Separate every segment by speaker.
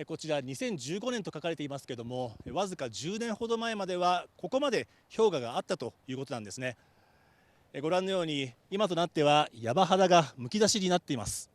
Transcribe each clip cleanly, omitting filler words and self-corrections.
Speaker 1: こちら2015年と書かれていますけども、わずか10年ほど前まではここまで氷河があったということなんですね。ご覧のように今となっては山肌がむき出しになっています。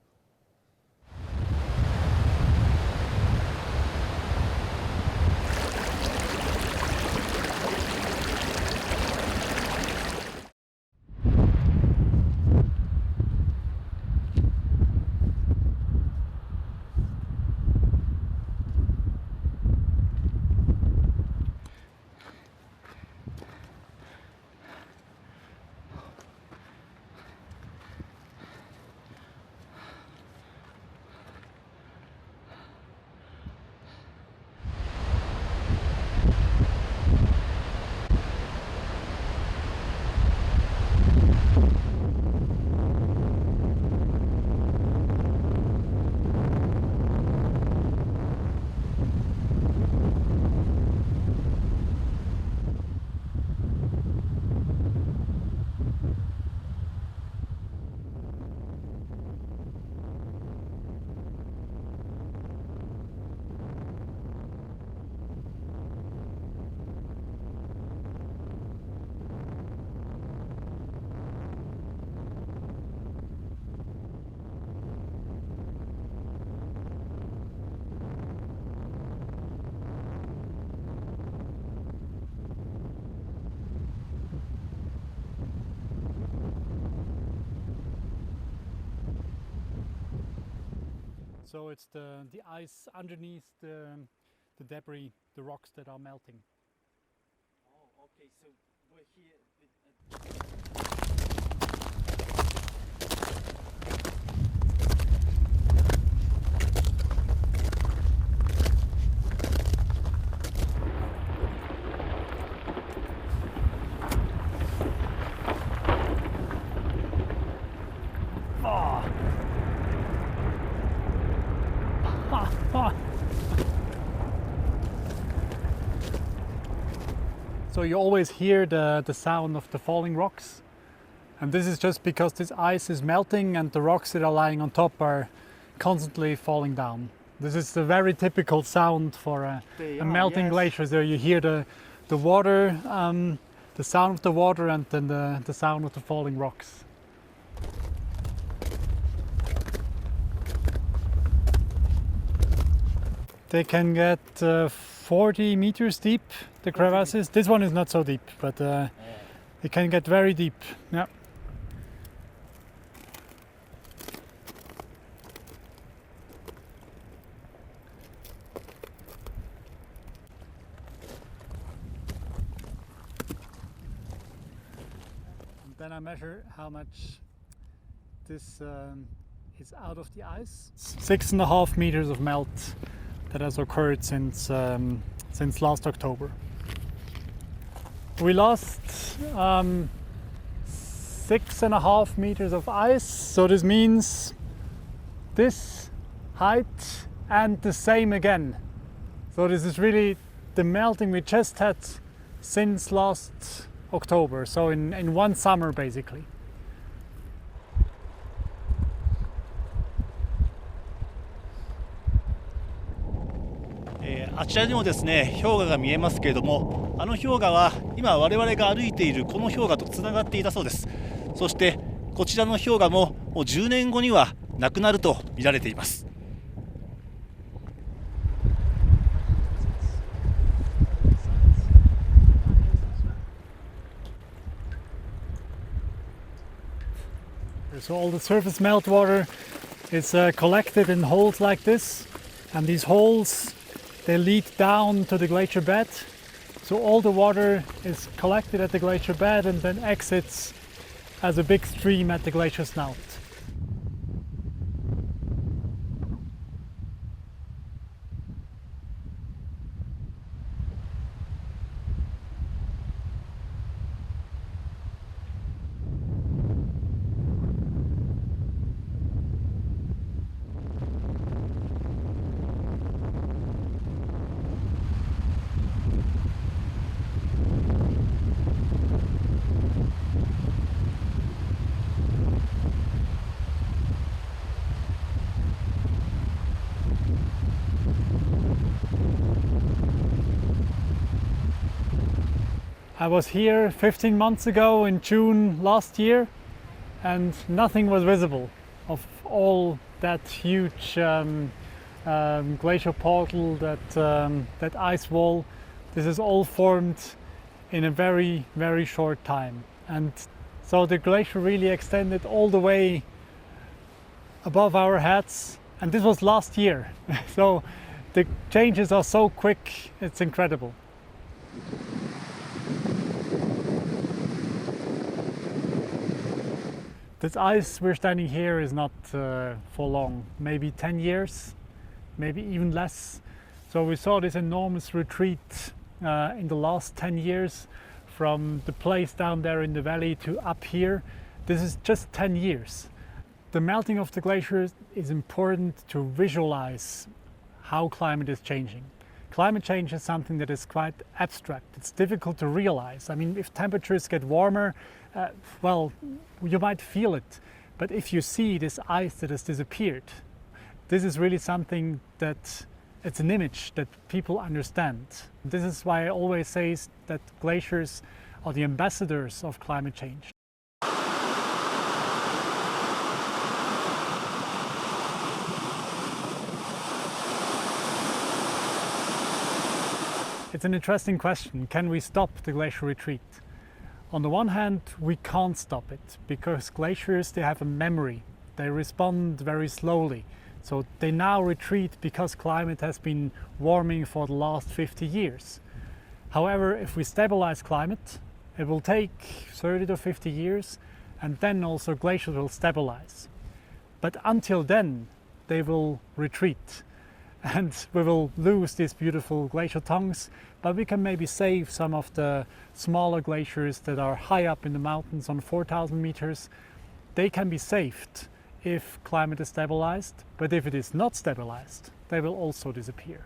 Speaker 2: So it's the ice underneath the debris, the rocks that are melting.
Speaker 1: Oh, okay. So we're here.
Speaker 2: So you always hear the sound of the falling rocks, and this is just because this ice is melting and the rocks that are lying on top are constantly falling down. This is a very typical sound for a melting glacier. So you hear the water, the sound of the water, and then the sound of the falling rocks. They can get 40 meters deep, the crevasses. This one is not so deep, but it can get very deep. Yeah. And then I measure how much this is out of the ice. 6.5 meters of melt that has occurred since last October. We lost 6.5 meters of ice, so this means this height and the same again. So this is really the melting we just had since last October, so in one summer basically.
Speaker 1: あちらにもですね氷河が見えますけれども、あの氷河は今我々が歩いているこの氷河とつながっていたそうです。そしてこちらの氷河ももう10年後にはなくなると見られています。
Speaker 2: So all the surface meltwater is collected in holes like this, and these holes they lead down to the glacier bed. So all the water is collected at the glacier bed and then exits as a big stream at the glacier snout. I was here 15 months ago in June last year, and nothing was visible of all that huge glacial portal, that ice wall. This is all formed in a very, very short time. And so the glacier really extended all the way above our heads. And this was last year. So the changes are so quick, it's incredible. This ice we're standing here is not for long, maybe 10 years, maybe even less. So we saw this enormous retreat in the last 10 years from the place down there in the valley to up here. This is just 10 years. The melting of the glaciers is important to visualize how climate is changing. Climate change is something that is quite abstract. It's difficult to realize. I mean, if temperatures get warmer, well, you might feel it. But if you see this ice that has disappeared, this is really something that it's an image that people understand. This is why I always say that glaciers are the ambassadors of climate change. It's an interesting question. Can we stop the glacial retreat? On the one hand, we can't stop it because glaciers, they have a memory. They respond very slowly. So they now retreat because climate has been warming for the last 50 years. However, if we stabilize climate, it will take 30 to 50 years, and then also glaciers will stabilize. But until then, they will retreat, and we will lose these beautiful glacial tongues, but we can maybe save some of the smaller glaciers that are high up in the mountains on 4,000 meters. They can be saved if climate is stabilized, but if it is not stabilized, they will also disappear.